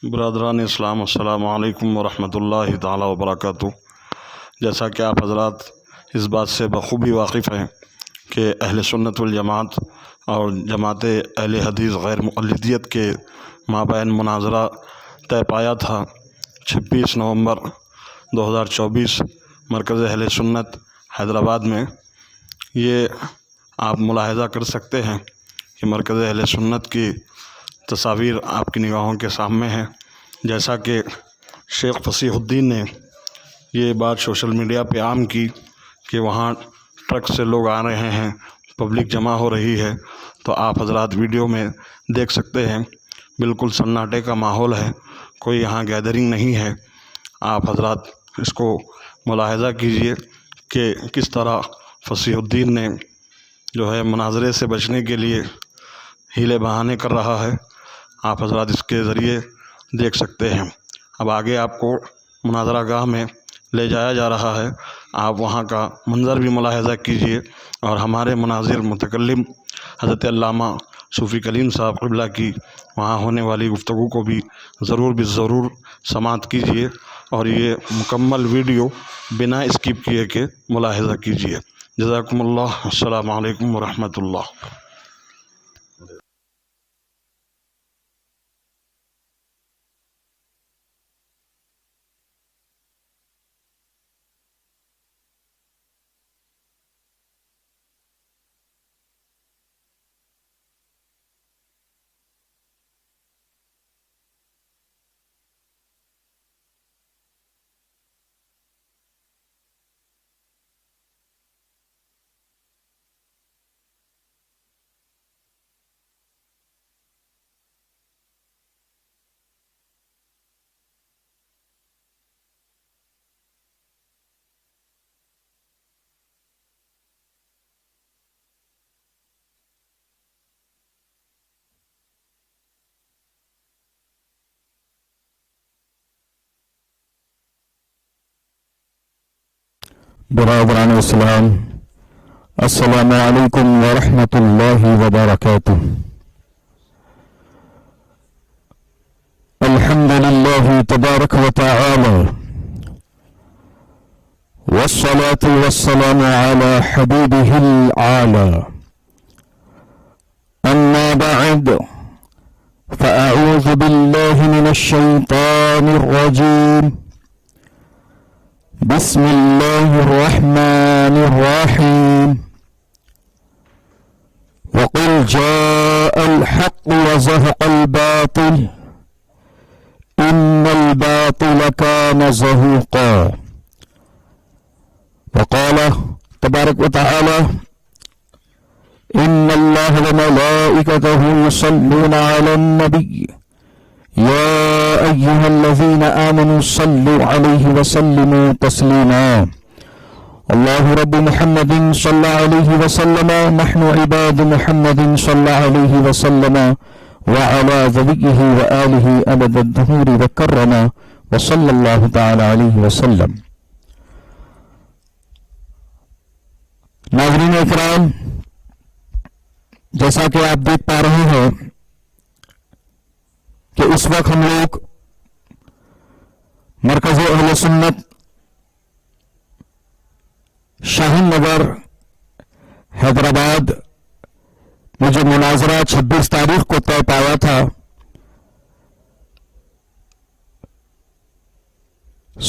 برادران اسلام، السلام علیکم ورحمۃ اللہ تعالی وبرکاتہ۔ جیسا کہ آپ حضرات اس بات سے بخوبی واقف ہیں کہ اہل سنت والجماعت اور جماعت اہل حدیث غیر مقلدیت کے مابین مناظرہ طے پایا تھا 26 نومبر 2024 مرکز اہل سنت حیدرآباد میں۔ یہ آپ ملاحظہ کر سکتے ہیں کہ مرکز اہل سنت کی تصاویر آپ کی نگاہوں کے سامنے ہیں۔ جیسا کہ شیخ فصیح الدین نے یہ بات سوشل میڈیا پہ عام کی کہ وہاں ٹرک سے لوگ آ رہے ہیں، پبلک جمع ہو رہی ہے، تو آپ حضرات ویڈیو میں دیکھ سکتے ہیں بالکل سناٹے کا ماحول ہے، کوئی یہاں گیدرنگ نہیں ہے۔ آپ حضرات اس کو ملاحظہ کیجئے کہ کس طرح فصیح الدین نے جو ہے مناظرے سے بچنے کے لیے ہیلے بہانے کر رہا ہے۔ آپ حضرات اس کے ذریعے دیکھ سکتے ہیں۔ اب آگے آپ کو مناظرہ گاہ میں لے جایا جا رہا ہے، آپ وہاں کا منظر بھی ملاحظہ کیجئے اور ہمارے مناظر متکلم حضرت علامہ صوفی کلیم صاحب قبلہ کی وہاں ہونے والی گفتگو کو بھی ضرور سماعت کیجئے اور یہ مکمل ویڈیو بنا اسکپ کیے کہ ملاحظہ کیجئے۔ جزاکم اللہ، السلام علیکم ورحمۃ اللہ۔ برادران اسلام، السلام علیکم ورحمۃ اللہ وبرکاتہ۔ الحمد للہ تبارک و تعالی والصلاة والسلام على حبیبہ العالی، اما بعد فاعوذ باللہ من الشیطان الرجیم، بسم اللہ الرحمن الرحیم، وقل جاء الحق وزهق الباطل ان الباطل كان زهوقا، وقال تبارک وتعالى ان اللہ وملائکته يصلون على النبی يا أيها الذين آمنوا صلوا عليه وسلموا تسليما، الله رب محمد صلى عليه وسلم، نحن عباد محمد صلى عليه وسلم وعلى ذريه وآله أبد الدهور وكرم وصلى الله تعالى عليه وسلم۔ ناظرین اکرام، جیسا کہ آپ دیکھ پا رہے ہیں کہ اس وقت ہم لوگ مرکز اہل سنت شاہین نگر حیدرآباد میں جو مناظرہ 26 تاریخ کو طے پایا تھا،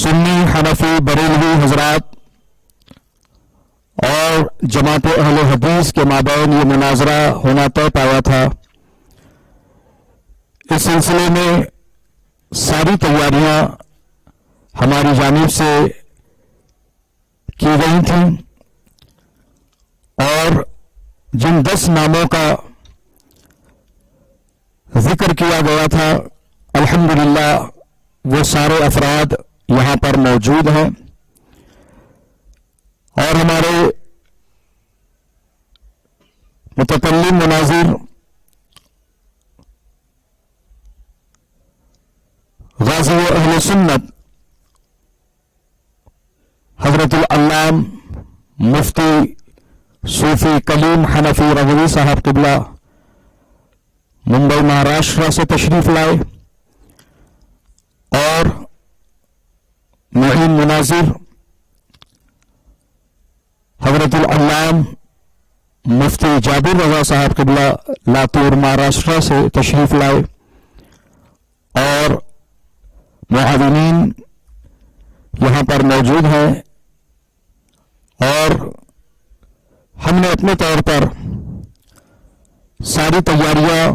سنی حنفی بریلوی حضرات اور جماعت اہل حدیث کے مابین یہ مناظرہ ہونا طے پایا تھا۔ اس سلسلے میں ساری تیاریاں ہماری جانب سے کی گئی تھیں اور جن 10 ناموں کا ذکر کیا گیا تھا، الحمدللہ وہ سارے افراد یہاں پر موجود ہیں اور ہمارے متکلم مناظر غازی اہل سنت حضرت العلام مفتی صوفی کلیم حنفی رضوی صاحب قبلہ ممبئی مہاراشٹر سے تشریف لائے معین مناظر حضرت العلام مفتی جابر رضا صاحب قبلہ لاتور مہاراشٹر سے تشریف لائے اور معاونین یہاں پر موجود ہیں، اور ہم نے اپنے طور پر ساری تیاریاں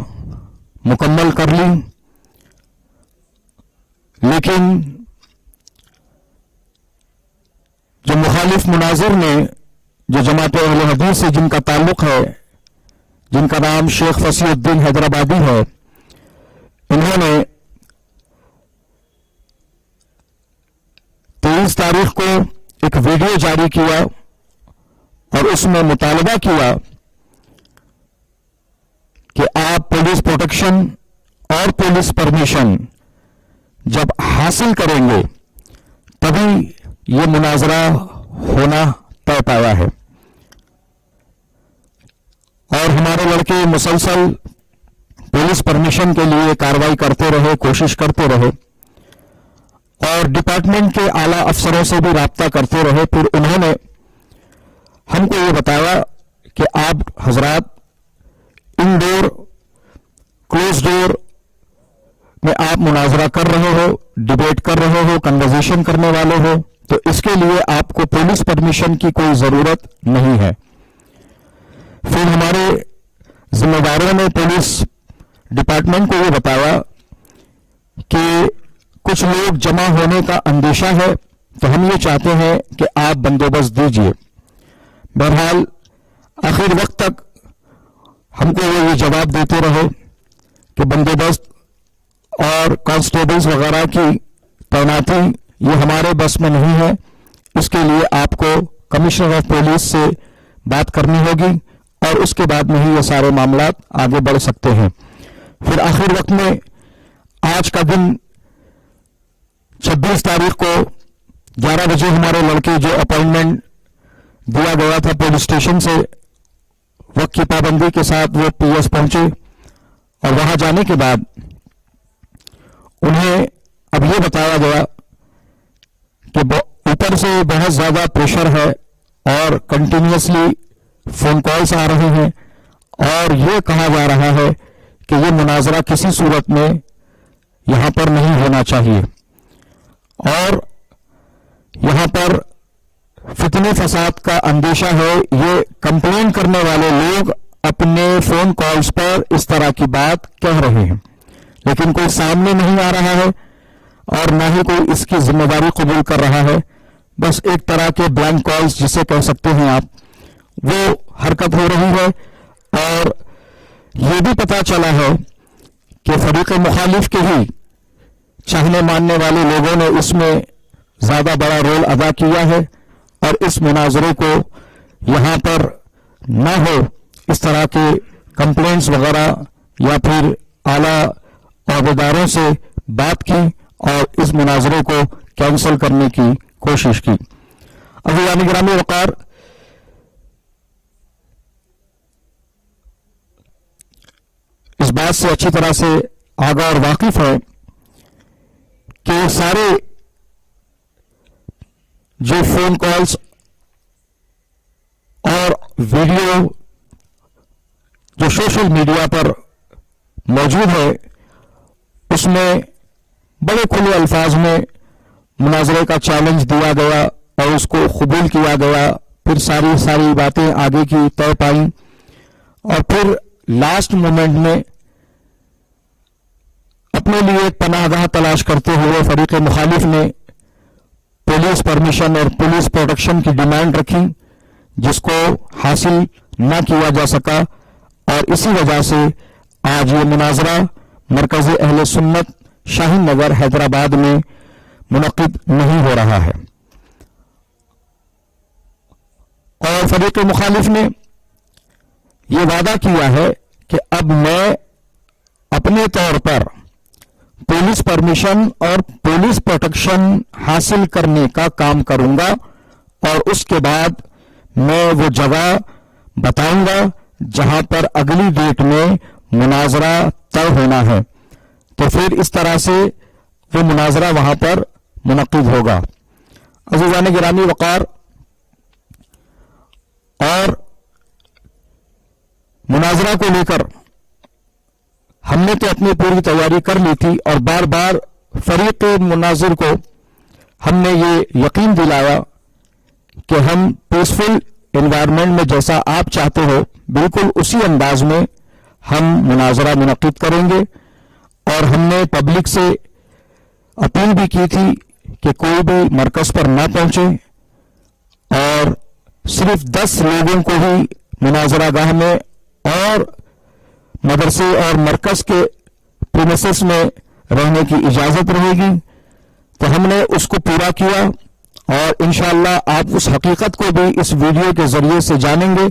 مکمل کر لی، لیکن جو مخالف مناظر نے، جو جماعت اہل حدیث سے جن کا تعلق ہے، جن کا نام شیخ فصیح الدین حیدرآبادی ہے، انہوں نے 23 تاریخ کو ایک ویڈیو جاری کیا اور اس میں مطالبہ کیا کہ آپ پولیس پروٹیکشن اور پولیس پرمیشن جب حاصل کریں گے تبھی یہ مناظرہ ہونا طے پایا ہے، اور ہمارے لڑکے مسلسل پولیس پرمیشن کے لیے کارروائی کرتے رہے، کوشش کرتے رہے، اور ڈپارٹمنٹ کے اعلیٰ افسروں سے بھی رابطہ کرتے رہے۔ پھر انہوں نے ہم کو یہ بتایا کہ آپ حضرات انڈور کلوز ڈور میں آپ مناظرہ کر رہے ہو، ڈیبیٹ کر رہے ہو، کنورزیشن کرنے والے ہو، تو اس کے لیے آپ کو پولیس پرمیشن کی کوئی ضرورت نہیں ہے۔ پھر ہمارے ذمہ داروں نے پولیس ڈپارٹمنٹ کو یہ بتایا کہ کچھ لوگ جمع ہونے کا اندیشہ ہے، تو ہم یہ چاہتے ہیں کہ آپ بندوبست دیجیے۔ بہرحال آخر وقت تک ہم کو وہ یہ جواب دیتے رہے کہ بندوبست اور کانسٹیبلز وغیرہ کی تعیناتی یہ ہمارے بس میں نہیں ہے، اس کے لیے آپ کو کمشنر آف پولیس سے بات کرنی ہوگی اور اس کے بعد میں ہی یہ سارے معاملات آگے بڑھ سکتے ہیں۔ پھر آخر وقت میں آج کا دن 26 تاریخ کو 11 بجے ہمارے لڑکے جو اپائنٹمنٹ دیا گیا تھا پولیس اسٹیشن سے، وقت کی پابندی کے ساتھ وہ پی ایس پہنچے، اور وہاں جانے کے بعد انہیں اب یہ بتایا گیا کہ اوپر سے بہت زیادہ پریشر ہے اور کنٹینیوسلی فون کالز آ رہے ہیں، اور یہ کہا جا رہا ہے کہ یہ مناظرہ کسی صورت میں یہاں پر نہیں ہونا چاہیے، اور یہاں پر فتنہ فساد کا اندیشہ ہے۔ یہ کمپلین کرنے والے لوگ اپنے فون کالز پر اس طرح کی بات کہہ رہے ہیں، لیکن کوئی سامنے نہیں آ رہا ہے اور نہ ہی کوئی اس کی ذمہ داری قبول کر رہا ہے۔ بس ایک طرح کے بلینک کالز جسے کہہ سکتے ہیں آپ، وہ حرکت ہو رہی ہے، اور یہ بھی پتہ چلا ہے کہ فریق مخالف کے ہی چاہنے ماننے والے لوگوں نے اس میں زیادہ بڑا رول ادا کیا ہے، اور اس مناظرے کو یہاں پر نہ ہو اس طرح کے کمپلینٹس وغیرہ یا پھر اعلیٰ عہدیداروں سے بات کی اور اس مناظرے کو کینسل کرنے کی کوشش کی۔ عزیزان گرامی وقار، اس بات سے اچھی طرح سے آگاہ اور واقف ہے کہ سارے جو فون کالز اور ویڈیو جو سوشل میڈیا پر موجود ہے، اس میں بڑے کھلے الفاظ میں مناظرے کا چیلنج دیا گیا اور اس کو قبول کیا گیا، پھر ساری باتیں آگے کی طے پائیں، اور پھر لاسٹ مومنٹ میں اپنے لیے ایک پناہ گاہ تلاش کرتے ہوئے فریق مخالف نے پولیس پرمیشن اور پولیس پروٹیکشن کی ڈیمانڈ رکھی، جس کو حاصل نہ کیا جا سکا، اور اسی وجہ سے آج یہ مناظرہ مرکز اہل سنت شاہین نگر حیدرآباد میں منعقد نہیں ہو رہا ہے۔ اور فریق مخالف نے یہ وعدہ کیا ہے کہ اب میں اپنے طور پر پولیس پرمیشن اور پولیس پروٹیکشن حاصل کرنے کا کام کروں گا، اور اس کے بعد میں وہ جگہ بتاؤں گا جہاں پر اگلی ڈیٹ میں مناظرہ طے ہونا ہے، تو پھر اس طرح سے وہ مناظرہ وہاں پر منعقد ہوگا۔ عزیزان گرامی وقار، اور مناظرہ کو لے کر ہم نے تو اپنی پوری تیاری کر لی تھی، اور بار بار فریق مناظر کو ہم نے یہ یقین دلایا کہ ہم پیسفل انوائرمنٹ میں جیسا آپ چاہتے ہو بالکل اسی انداز میں ہم مناظرہ منعقد کریں گے. اور ہم نے پبلک سے اپیل بھی کی تھی کہ کوئی بھی مرکز پر نہ پہنچے، اور صرف 10 لوگوں کو ہی مناظرہ گاہ میں اور مدرسے اور مرکز کے پریمیسز میں رہنے کی اجازت رہے گی. تو ہم نے اس کو پورا کیا، اور انشاءاللہ آپ اس حقیقت کو بھی اس ویڈیو کے ذریعے سے جانیں گے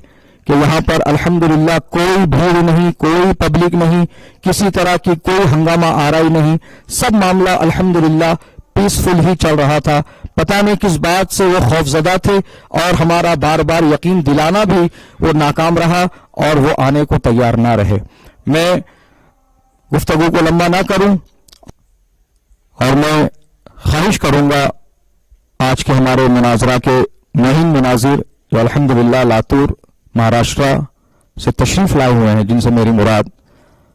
کہ یہاں پر الحمدللہ کوئی بھیڑ نہیں، کوئی پبلک نہیں، کسی طرح کی کوئی ہنگامہ آرائی نہیں، سب معاملہ الحمدللہ پیسفل ہی چل رہا تھا. پتہ نہیں کس بات سے وہ خوف زدہ تھے، اور ہمارا بار بار یقین دلانا بھی وہ ناکام رہا، اور وہ آنے کو تیار نہ رہے. میں گفتگو کو لمبا نہ کروں، اور میں خواہش کروں گا آج کے ہمارے مناظرہ کے مہم مناظر جو الحمدللہ لاتور مہاراشٹرا سے تشریف لائے ہوئے ہیں، جن سے میری مراد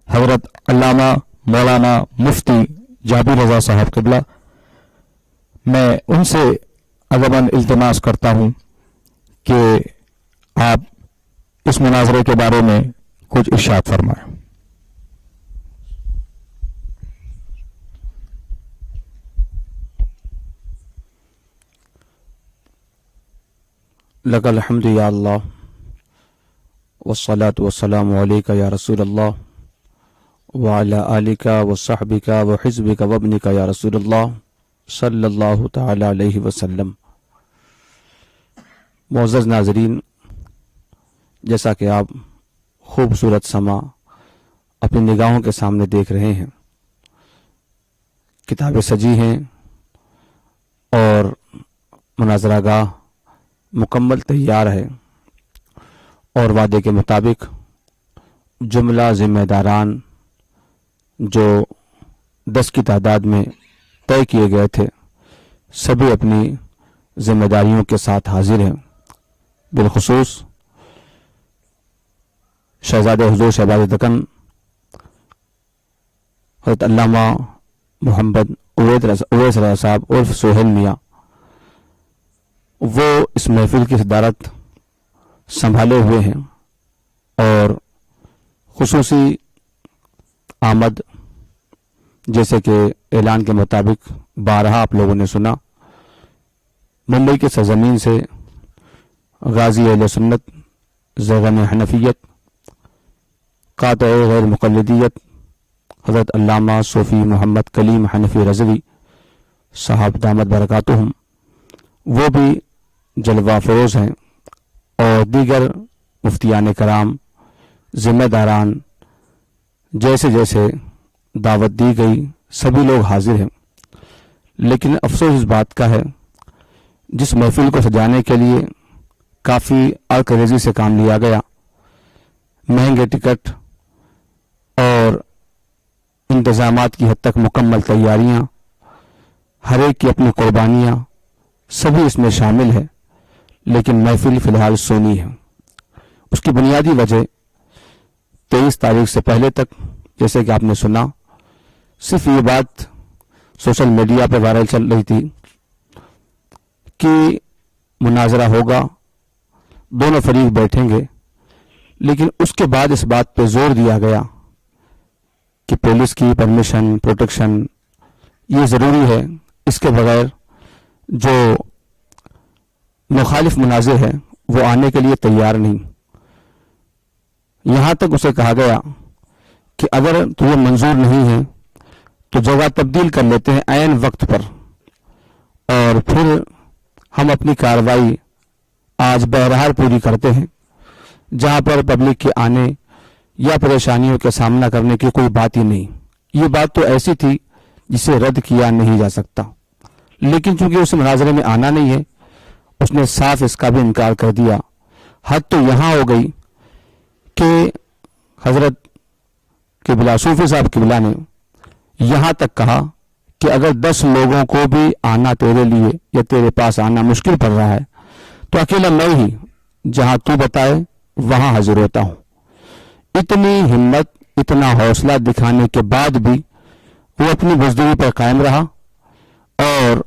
حضرت علامہ مولانا مفتی جابر رضا صاحب قبلہ، میں ان سے ادباً التماس کرتا ہوں کہ آپ اس مناظرے کے بارے میں کچھ ارشاد فرمائیں. لک الحمد یا اللہ والصلاة والسلام علیک یا رسول اللہ وعلی آلک وصحبک وحزبک وابنک یا رسول اللہ صلی اللہ تعالی علیہ وسلم. معزز ناظرین، جیسا کہ آپ خوبصورت سما اپنی نگاہوں کے سامنے دیکھ رہے ہیں، کتابیں سجی ہیں اور مناظرہ گاہ مکمل تیار ہے، اور وعدے کے مطابق جملہ ذمہ داران جو 10 کی تعداد میں طے کیے گئے تھے سبھی اپنی ذمہ داریوں کے ساتھ حاضر ہیں. بالخصوص شہزادہ حضور شہباز دکن حضرت علامہ محمد اویس رضا صاحب عرف سہیل میاں، وہ اس محفل کی صدارت سنبھالے ہوئے ہیں، اور خصوصی آمد جیسے کہ اعلان کے مطابق بارہا آپ لوگوں نے سنا، ممبئی کے سرزمین سے غازی اہل سنت، زیغم حنفیت، قاطع غیر مقلدیت حضرت علامہ صوفی محمد کلیم حنفی رضوی صاحب دامت برکاتہم، وہ بھی جلوہ فروز ہیں، اور دیگر مفتیان کرام، ذمہ داران، جیسے جیسے دعوت دی گئی سبھی لوگ حاضر ہیں. لیکن افسوس اس بات کا ہے جس محفل کو سجانے کے لیے کافی عرق سے کام لیا گیا، مہنگے ٹکٹ اور انتظامات کی حد تک مکمل تیاریاں، ہر ایک کی اپنی قربانیاں، سبھی اس میں شامل ہے، لیکن محفل فی الحال سونی ہے. اس کی بنیادی وجہ 23 تاریخ سے پہلے تک، جیسے کہ آپ نے سنا، صرف یہ بات سوشل میڈیا پہ وائرل چل رہی تھی کہ مناظرہ ہوگا، دونوں فریق بیٹھیں گے، لیکن اس کے بعد اس بات پہ زور دیا گیا کہ پولیس کی پرمیشن، پروٹیکشن یہ ضروری ہے، اس کے بغیر جو مخالف مناظر ہے وہ آنے کے لیے تیار نہیں. یہاں تک اسے کہا گیا کہ اگر تمہیں منظور نہیں ہے تو جگہ تبدیل کر لیتے ہیں عین وقت پر، اور پھر ہم اپنی کارروائی آج بہرحال پوری کرتے ہیں، جہاں پر پبلک کے آنے یا پریشانیوں کا سامنا کرنے کی کوئی بات ہی نہیں. یہ بات تو ایسی تھی جسے رد کیا نہیں جا سکتا، لیکن چونکہ اسے مناظرے میں آنا نہیں ہے، اس نے صاف اس کا بھی انکار کر دیا. حد تو یہاں ہو گئی کہ حضرت قبلہ صوفی صاحب قبلہ نے یہاں تک کہا کہ اگر 10 لوگوں کو بھی آنا تیرے لیے یا تیرے پاس آنا مشکل پڑ رہا ہے تو اکیلا میں ہی جہاں تو بتائے وہاں حاضر ہوتا ہوں. اتنی ہمت، اتنا حوصلہ دکھانے کے بعد بھی وہ اپنی بزدلی پر قائم رہا اور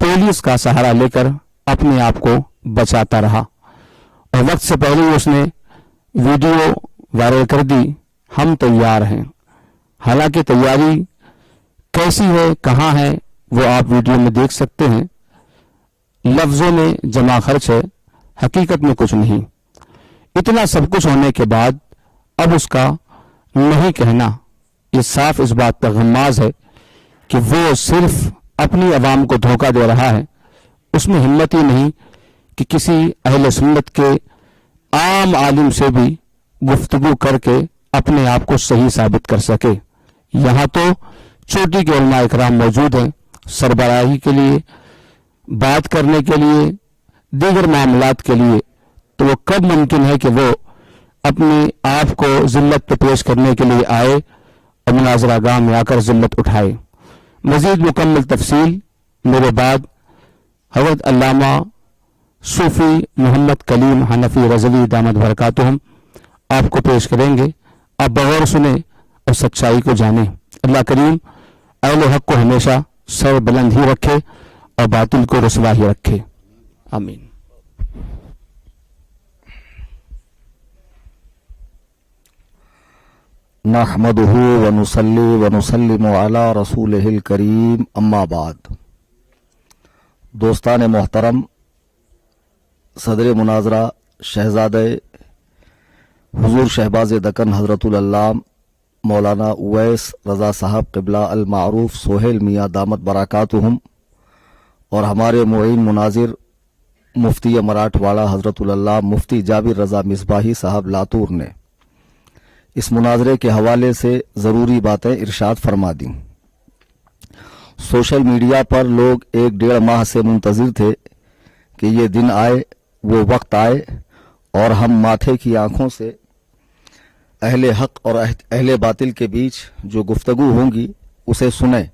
پولیس کا سہارا لے کر اپنے آپ کو بچاتا رہا، اور وقت سے پہلے ہی اس نے ویڈیو وائرل کر دی، ہم تیار ہیں. حالانکہ تیاری کیسی ہے، کہاں ہے، وہ آپ ویڈیو میں دیکھ سکتے ہیں. لفظوں میں جمع خرچ ہے، حقیقت میں کچھ نہیں. اتنا سب کچھ ہونے کے بعد اب اس کا نہیں کہنا یہ صاف اس بات پر غماز ہے کہ وہ صرف اپنی عوام کو دھوکہ دے رہا ہے. اس میں ہمت ہی نہیں کہ کسی اہل سنت کے عام عالم سے بھی گفتگو کر کے اپنے آپ کو صحیح ثابت کر سکے. یہاں تو چوٹی کے علماء اکرام موجود ہیں سربراہی کے لیے، بات کرنے کے لیے، دیگر معاملات کے لیے، تو وہ کب ممکن ہے کہ وہ اپنے آپ کو ذلت پہ پیش کرنے کے لیے آئے اور مناظرہ گاہ میں آ کر ذلت اٹھائے. مزید مکمل تفصیل میرے بعد حضرت علامہ صوفی محمد کلیم حنفی رضوی دامت برکاتہم آپ کو پیش کریں گے. آپ بغور سنیں اور سچائی کو جانیں. اللہ کریم اہل حق کو ہمیشہ سر بلند ہی رکھے اور باطل کو رسوا ہی رکھے. آمین. نحمده ونصلي ونسلم على رسوله الكريم اما بعد. دوستان محترم، صدر مناظرہ شہزادہ حضور شہباز دکن حضرت العلام مولانا اویس رضا صاحب قبلہ المعروف سہیل میاں دامت برکاتہم اور ہمارے معین مناظر مفتی مراٹھواڑہ حضرت العلام مفتی جابر رضا مصباحی صاحب لاتور نے اس مناظرے کے حوالے سے ضروری باتیں ارشاد فرما دیں. سوشل میڈیا پر لوگ 1-1.5 ماہ سے منتظر تھے کہ یہ دن آئے، وہ وقت آئے اور ہم ماتھے کی آنکھوں سے اہل حق اور اہل باطل کے بیچ جو گفتگو ہوں گی اسے سنیں.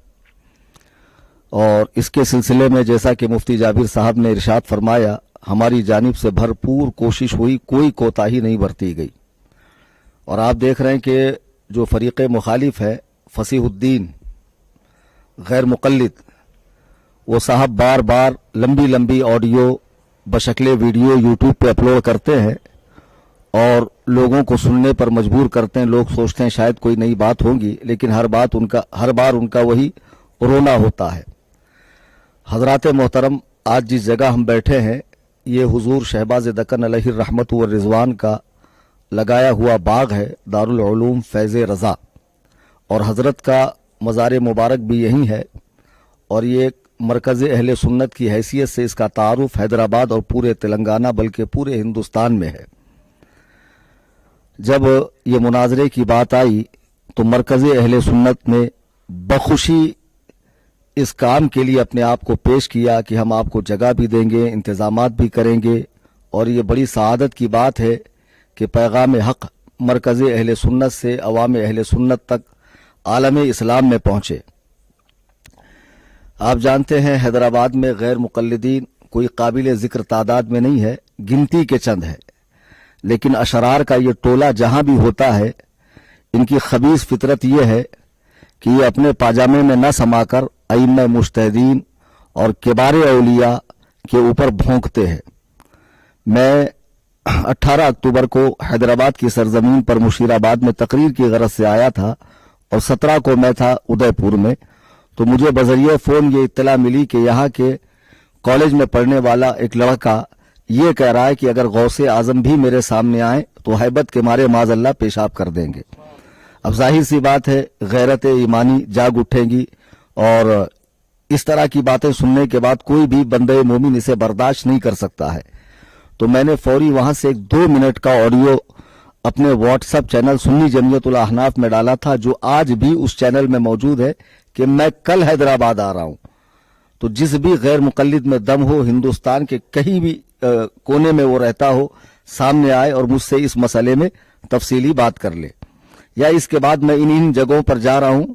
اور اس کے سلسلے میں جیسا کہ مفتی جابر صاحب نے ارشاد فرمایا، ہماری جانب سے بھرپور کوشش ہوئی، کوئی کوتاہی نہیں برتی گئی. اور آپ دیکھ رہے ہیں کہ جو فریق مخالف ہے فصیح الدین غیر مقلد، وہ صاحب بار بار لمبی آڈیو بشکل ویڈیو یوٹیوب پہ اپلوڈ کرتے ہیں اور لوگوں کو سننے پر مجبور کرتے ہیں. لوگ سوچتے ہیں شاید کوئی نئی بات ہوگی، لیکن ہر بار ان کا وہی رونا ہوتا ہے. حضرات محترم، آج جس جگہ ہم بیٹھے ہیں یہ حضور شہباز دکن علیہ الرحمت والرضوان کا لگایا ہوا باغ ہے، دارالعلوم فیض رضا، اور حضرت کا مزار مبارک بھی یہی ہے. اور یہ ایک مرکز اہل سنت کی حیثیت سے اس کا تعارف حیدرآباد اور پورے تلنگانہ بلکہ پورے ہندوستان میں ہے. جب یہ مناظرے کی بات آئی تو مرکز اہل سنت نے بخوشی اس کام کے لیے اپنے آپ کو پیش کیا کہ ہم آپ کو جگہ بھی دیں گے، انتظامات بھی کریں گے. اور یہ بڑی سعادت کی بات ہے کہ پیغام حق مرکز اہل سنت سے عوام اہل سنت تک عالم اسلام میں پہنچے. آپ جانتے ہیں حیدرآباد میں غیر مقلدین کوئی قابل ذکر تعداد میں نہیں ہے، گنتی کے چند ہے. لیکن اشرار کا یہ ٹولہ جہاں بھی ہوتا ہے، ان کی خبیث فطرت یہ ہے کہ یہ اپنے پاجامے میں نہ سما کر ائمہ مجتہدین اور کبار اولیاء کے اوپر بھونکتے ہیں. میں 18 اکتوبر کو حیدرآباد کی سرزمین پر مشیر آباد میں تقریر کی غرض سے آیا تھا اور 17 کو میں تھا ادے پور میں. تو مجھے بذریعہ فون یہ اطلاع ملی کہ یہاں کے کالج میں پڑھنے والا ایک لڑکا یہ کہہ رہا ہے کہ اگر غوث اعظم بھی میرے سامنے آئیں تو ہیبت کے مارے معاذ اللہ پیشاب کر دیں گے. اب ظاہر سی بات ہے غیرت ایمانی جاگ اٹھے گی اور اس طرح کی باتیں سننے کے بعد کوئی بھی بندے مومن اسے برداشت نہیں کر سکتا ہے. تو میں نے فوری وہاں سے 2 منٹ کا آڈیو اپنے واٹس ایپ چینل سنی جمعیت الاحناف میں ڈالا تھا، جو آج بھی اس چینل میں موجود ہے کہ میں کل حیدرآباد آ رہا ہوں. تو جس بھی غیر مقلد میں دم ہو، ہندوستان کے کہیں بھی کونے میں وہ رہتا ہو، سامنے آئے اور مجھ سے اس مسئلے میں تفصیلی بات کر لے. یا اس کے بعد میں ان جگہوں پر جا رہا ہوں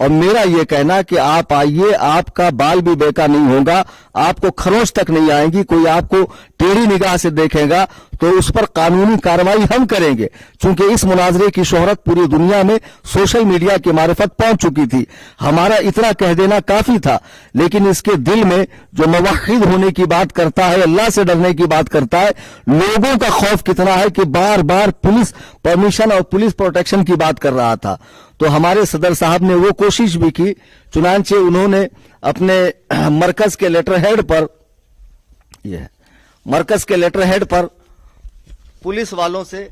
اور میرا یہ کہنا کہ آپ آئیے, آپ کا بال بھی بیکا نہیں ہوگا, آپ کو خروش تک نہیں آئیں گی, کوئی آپ کو ٹیڑھی نگاہ سے دیکھے گا تو اس پر قانونی کارروائی ہم کریں گے, چونکہ اس مناظرے کی شہرت پوری دنیا میں سوشل میڈیا کی معرفت پہنچ چکی تھی. ہمارا اتنا کہہ دینا کافی تھا, لیکن اس کے دل میں جو موحد ہونے کی بات کرتا ہے, اللہ سے ڈرنے کی بات کرتا ہے, لوگوں کا خوف کتنا ہے کہ بار بار پولیس پرمیشن اور پولیس پروٹیکشن کی بات کر رہا تھا. تو ہمارے صدر صاحب نے وہ کوشش بھی کی, چنانچہ انہوں نے اپنے مرکز کے لیٹر ہیڈ پر پولیس والوں سے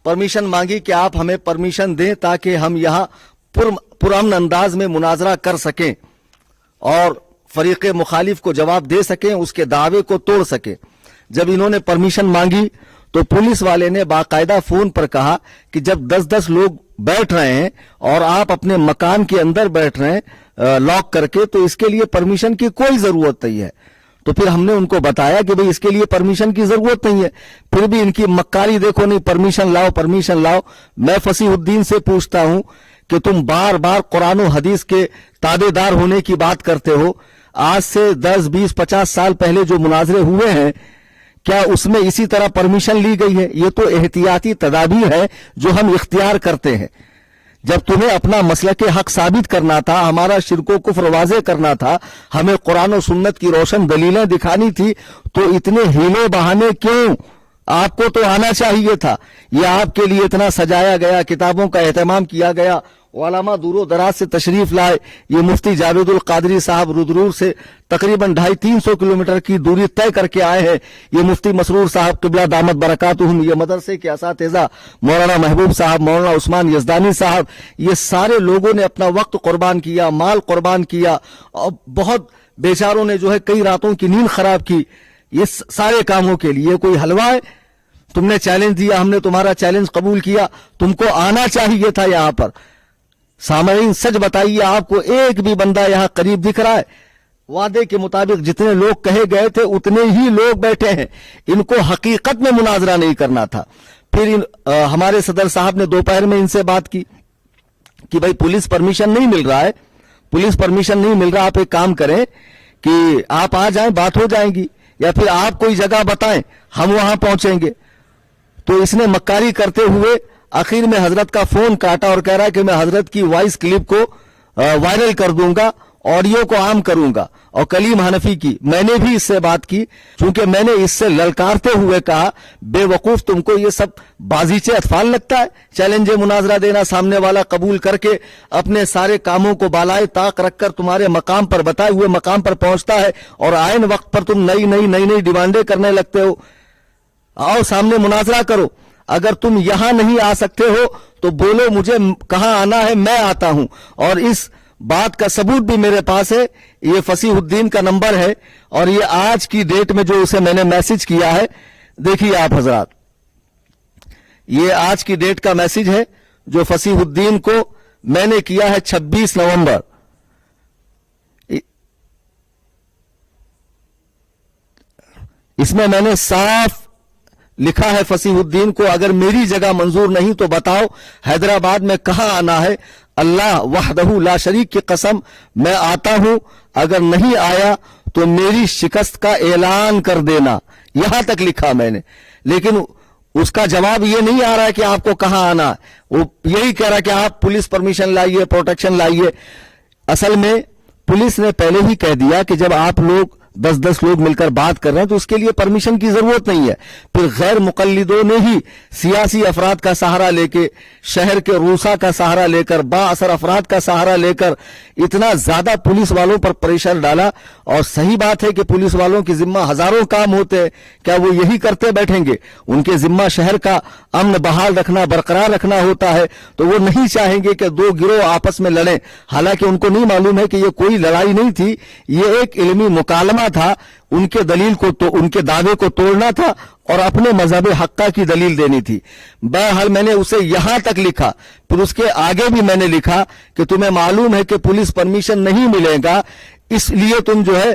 پرمیشن مانگی کہ آپ ہمیں پرمیشن دیں تاکہ ہم یہاں پرامن انداز میں مناظرہ کر سکیں اور فریق مخالف کو جواب دے سکیں, اس کے دعوے کو توڑ سکیں. جب انہوں نے پرمیشن مانگی تو پولیس والے نے باقاعدہ فون پر کہا کہ جب 10-10 لوگ بیٹھ رہے ہیں اور آپ اپنے مکان کے اندر بیٹھ رہے ہیں لاک کر کے, تو اس کے لیے پرمیشن کی کوئی ضرورت نہیں ہے. تو پھر ہم نے ان کو بتایا کہ بھئی اس کے لیے پرمیشن کی ضرورت نہیں ہے. پھر بھی ان کی مکاری دیکھو, نہیں پرمیشن لاؤ. میں فصیح الدین سے پوچھتا ہوں کہ تم بار بار قرآن و حدیث کے تابع دار ہونے کی بات کرتے ہو, آج سے 10, 20, 50 سال پہلے جو مناظرے ہوئے ہیں کیا اس میں اسی طرح پرمیشن لی گئی ہے؟ یہ تو احتیاطی تدابیر ہے جو ہم اختیار کرتے ہیں. جب تمہیں اپنا مسلک حق ثابت کرنا تھا, ہمارا شرک و کفر واضح کرنا تھا, ہمیں قرآن و سنت کی روشن دلیلیں دکھانی تھی, تو اتنے ہیلے بہانے کیوں؟ آپ کو تو آنا چاہیے تھا. یہ آپ کے لیے اتنا سجایا گیا, کتابوں کا اہتمام کیا گیا, علماء دور و دراز سے تشریف لائے. یہ مفتی جاوید القادری صاحب رودرور سے تقریباً 250-300 کلومیٹر کی دوری طے کر کے آئے ہیں. یہ مفتی مسرور صاحب قبلہ دامت برکاتہم, یہ مدرسے کے اساتذہ مولانا محبوب صاحب, مولانا عثمان یزدانی صاحب, یہ سارے لوگوں نے اپنا وقت قربان کیا, مال قربان کیا, اور بہت بیچاروں نے جو ہے کئی راتوں کی نیند خراب کی یہ سارے کاموں کے لیے. کوئی حلوہ ہے؟ تم نے چیلنج دیا, ہم نے تمہارا چیلنج قبول کیا, تم کو آنا چاہیے تھا یہاں پر. سامعین سچ بتائیے, آپ کو ایک بھی بندہ یہاں قریب دکھ رہا ہے؟ وعدے کے مطابق جتنے لوگ کہے گئے تھے اتنے ہی لوگ بیٹھے ہیں. ان کو حقیقت میں مناظرہ نہیں کرنا تھا. پھر ہمارے صدر صاحب نے دوپہر میں ان سے بات کی کہ بھائی پولیس پرمیشن نہیں مل رہا ہے, پولیس پرمیشن نہیں مل رہا, آپ ایک کام کریں کہ آپ آ جائیں, بات ہو جائیں گی, یا پھر آپ کوئی جگہ بتائیں, ہم وہاں پہنچیں گے. تو اس نے مکاری کرتے ہوئے آخر میں حضرت کا فون کاٹا اور کہہ رہا ہے کہ میں حضرت کی وائس کلپ کو وائرل کر دوں گا, آڈیو کو عام کروں گا. اور کلیم حنفی کی میں نے بھی اس سے بات کی, چونکہ میں نے اس سے للکارتے ہوئے کہا بے وقوف, تم کو یہ سب بازیچے اطفال لگتا ہے؟ چیلنج مناظرہ دینا, سامنے والا قبول کر کے اپنے سارے کاموں کو بالائے طاق رکھ کر تمہارے مقام پر, بتائے ہوئے مقام پر پہنچتا ہے, اور عین وقت پر تم نئی ڈیمانڈیں کرنے لگتے ہو. آؤ سامنے مناظرہ کرو. اگر تم یہاں نہیں آ سکتے ہو تو بولو, مجھے کہاں آنا ہے, میں آتا ہوں. اور اس بات کا ثبوت بھی میرے پاس ہے, یہ فصیح الدین کا نمبر ہے, اور یہ آج کی ڈیٹ میں جو اسے میں نے میسج کیا ہے, دیکھیے آپ حضرات, یہ آج کی ڈیٹ کا میسج ہے جو فصیح الدین کو میں نے کیا ہے 26 نومبر. اس میں نے صاف لکھا ہے فصیح الدین کو, اگر میری جگہ منظور نہیں تو بتاؤ حیدرآباد میں کہاں آنا ہے, اللہ وحدہ لا شریک کی قسم میں آتا ہوں, اگر نہیں آیا تو میری شکست کا اعلان کر دینا. یہاں تک لکھا میں نے, لیکن اس کا جواب یہ نہیں آ رہا ہے کہ آپ کو کہاں آنا, وہ یہی کہہ رہا ہے کہ آپ پولیس پرمیشن لائیے, پروٹیکشن لائیے. اصل میں پولیس نے پہلے ہی کہہ دیا کہ جب آپ لوگ 10-10 لوگ مل کر بات کر رہے ہیں تو اس کے لیے پرمیشن کی ضرورت نہیں ہے. پھر غیر مقلدوں نے ہی سیاسی افراد کا سہارا لے کے, شہر کے روسا کا سہارا لے کر, با اثر افراد کا سہارا لے کر اتنا زیادہ پولیس والوں پر پریشر ڈالا. اور صحیح بات ہے کہ پولیس والوں کے ذمہ ہزاروں کام ہوتے ہیں, کیا وہ یہی کرتے بیٹھیں گے؟ ان کے ذمہ شہر کا امن بحال رکھنا, برقرار رکھنا ہوتا ہے. تو وہ نہیں چاہیں گے کہ دو گروہ آپس میں لڑیں, حالانکہ ان کو نہیں معلوم ہے کہ یہ کوئی لڑائی نہیں تھی, یہ ایک علمی مکالمہ تھا. ان کے دلیل کو تو ان کے دعوے کو توڑنا تھا اور اپنے مذہب حقہ کی دلیل دینی تھی. بہرحال میں نے اسے یہاں تک لکھا, پھر اس کے آگے بھی میں نے لکھا کہ تمہیں معلوم ہے کہ پولیس پرمیشن نہیں ملے گا, اس لیے تم جو ہے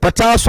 50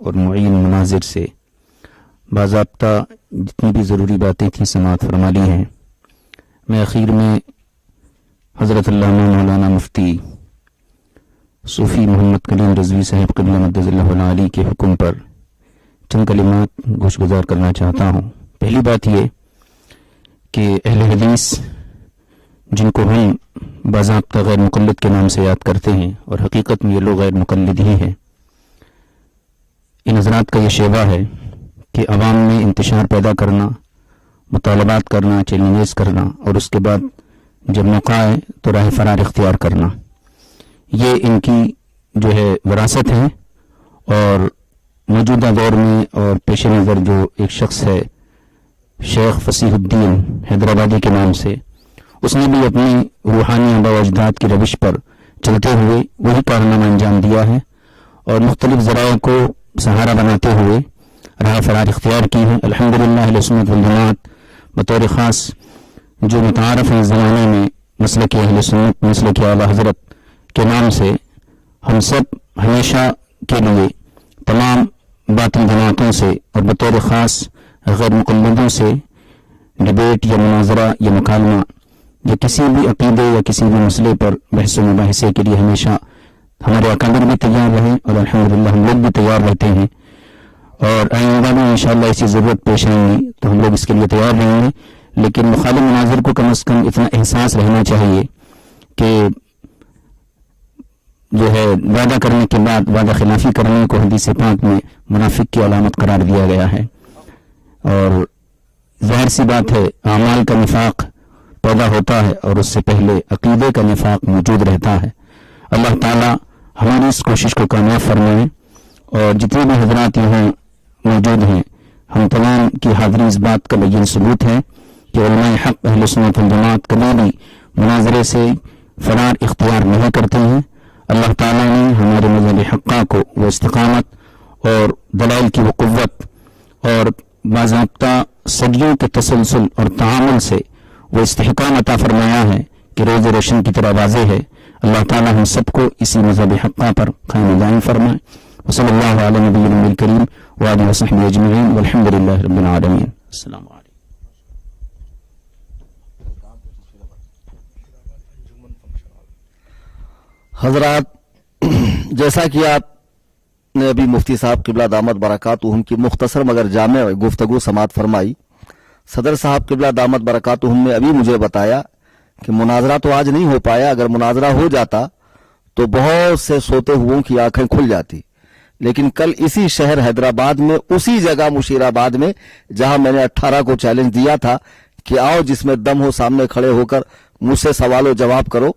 اور معین مناظر سے باضابطہ جتنی بھی ضروری باتیں تھیں سماعت فرما لی ہیں. میں اخیر میں حضرت علامہ مولانا مفتی صوفی محمد کلیم رضوی صاحب قبلہ مدد اللہ علی کے حکم پر چند کلمات گوش گزار کرنا چاہتا ہوں. پہلی بات یہ کہ اہل حدیث جن کو ہم باضابطہ غیر مقلد کے نام سے یاد کرتے ہیں اور حقیقت میں یہ لوگ غیر مقلد ہی ہیں، ان حضرات کا یہ شیوا ہے کہ عوام میں انتشار پیدا کرنا، مطالبات کرنا، چیلنجز کرنا، اور اس کے بعد جب موقع آئے تو راہ فرار اختیار کرنا. یہ ان کی جو ہے وراثت ہے. اور موجودہ دور میں اور پیش نظر جو ایک شخص ہے شیخ فصیح الدین حیدرآبادی کے نام سے، اس نے بھی اپنی روحانی آباء و اجداد کی روش پر چلتے ہوئے وہی کارنامہ انجام دیا ہے اور مختلف ذرائع کو سہارا بناتے ہوئے راہ فرار اختیار کی ہے. الحمدللہ اہل سنت والجماعت بطور خاص جو متعارف ہے اس زمانے میں مسلک اہل سنت، مسلک اعلیٰ حضرت کے نام سے، ہم سب ہمیشہ کے لیے تمام باطل جماعتوں سے اور بطور خاص غیر مقلدوں سے ڈبیٹ یا مناظرہ یا مکالمہ یا کسی بھی عقیدے یا کسی بھی مسئلے پر بحث و مباحثے کے لیے ہمیشہ ہمارے اکابر بھی تیار رہیں اور الحمدللہ ہم لوگ بھی تیار رہتے ہیں، اور آئندہ بھی انشاءاللہ ایسی ضرورت پیش آئیں گی تو ہم لوگ اس کے لیے تیار رہیں گے. لیکن مخالف مناظر کو کم از کم اتنا احساس رہنا چاہیے کہ جو ہے وعدہ کرنے کے بعد وعدہ خلافی کرنے کو حدیث پاک میں منافق کی علامت قرار دیا گیا ہے. اور ظاہر سی بات ہے اعمال کا نفاق پیدا ہوتا ہے اور اس سے پہلے عقیدے کا نفاق موجود رہتا ہے. اللہ تعالی ہماری اس کوشش کو کامیاب فرمائے. اور جتنے بھی حضرات یہاں موجود ہیں ہم تمام کی حاضری اس بات کا بین ثبوت ہے کہ علماء حق اہل سنت والجماعت کبھی بھی مناظرے سے فرار اختیار نہیں کرتے ہیں. اللہ تعالیٰ نے ہمارے مذہب حقہ کو وہ استقامت اور دلائل کی وہ قوت اور باضابطہ صدیوں کے تسلسل اور تعامل سے وہ استحکام عطا فرمایا ہے کہ روز روشن کی طرح واضح ہے. اللہ تعالیٰ ہم سب کو اسی مذہب حقہ پر قائم دائم فرمائے. وصلی اللہ علیہ نبی الکریم وآلہ وصحبہ اجمعین والحمد للہ رب العالمین. السلام علیکم. حضرات، جیسا کہ آپ نے ابھی مفتی صاحب قبلہ دامت برکاتہم کی مختصر مگر جامع گفتگو سماعت فرمائی. صدر صاحب قبلہ دامت برکاتہم نے ابھی مجھے بتایا کہ مناظرہ تو آج نہیں ہو پایا، اگر مناظرہ ہو جاتا تو بہت سے سوتے ہوئوں کی آنکھیں کھل جاتی. لیکن کل اسی شہر حیدرآباد میں، اسی جگہ مشیر آباد میں جہاں میں نے 18 کو چیلنج دیا تھا کہ آؤ جس میں دم ہو سامنے کھڑے ہو کر مجھ سے سوال و جواب کرو،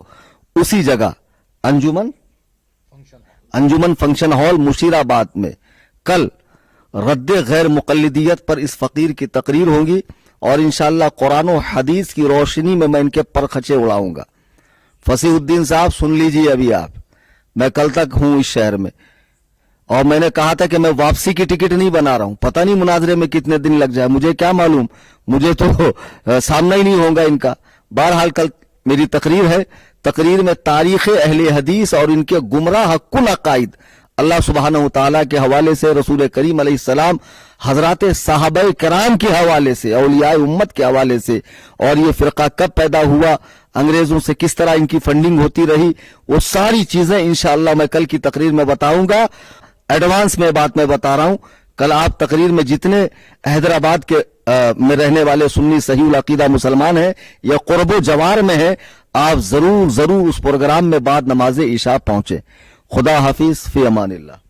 اسی جگہ انجمن فنکشن ہال مشیر آباد میں کل رد غیر مقلدیت پر اس فقیر کی تقریر ہوگی، اور انشاءاللہ قرآن و حدیث کی روشنی میں ان کے پرخچے اڑاؤں گا. فصیح الدین صاحب سن لیجئے، ابھی آپ، میں کل تک ہوں اس شہر میں، اور میں نے کہا تھا کہ میں واپسی کی ٹکٹ نہیں بنا رہا ہوں. پتہ نہیں مناظرے میں کتنے دن لگ جائے، مجھے کیا معلوم، مجھے تو سامنا ہی نہیں ہوگا ان کا. بہرحال کل میری تقریر ہے. تقریر میں تاریخ اہل حدیث اور ان کے گمراہ کن عقائد اللہ سبحانہ وتعالی کے حوالے سے، رسول کریم علیہ السلام، حضرات صحابہ کرام کے حوالے سے، اولیاء امت کے حوالے سے، اور یہ فرقہ کب پیدا ہوا، انگریزوں سے کس طرح ان کی فنڈنگ ہوتی رہی، وہ ساری چیزیں انشاءاللہ میں کل کی تقریر میں بتاؤں گا. ایڈوانس میں بات میں بتا رہا ہوں، کل آپ تقریر میں جتنے حیدرآباد کے میں رہنے والے سنی صحیح العقیدہ مسلمان ہیں یا قرب و جوار میں ہیں، آپ ضرور اس پروگرام میں بعد نماز عشاء پہنچے. خدا حافظ، فی امان اللہ.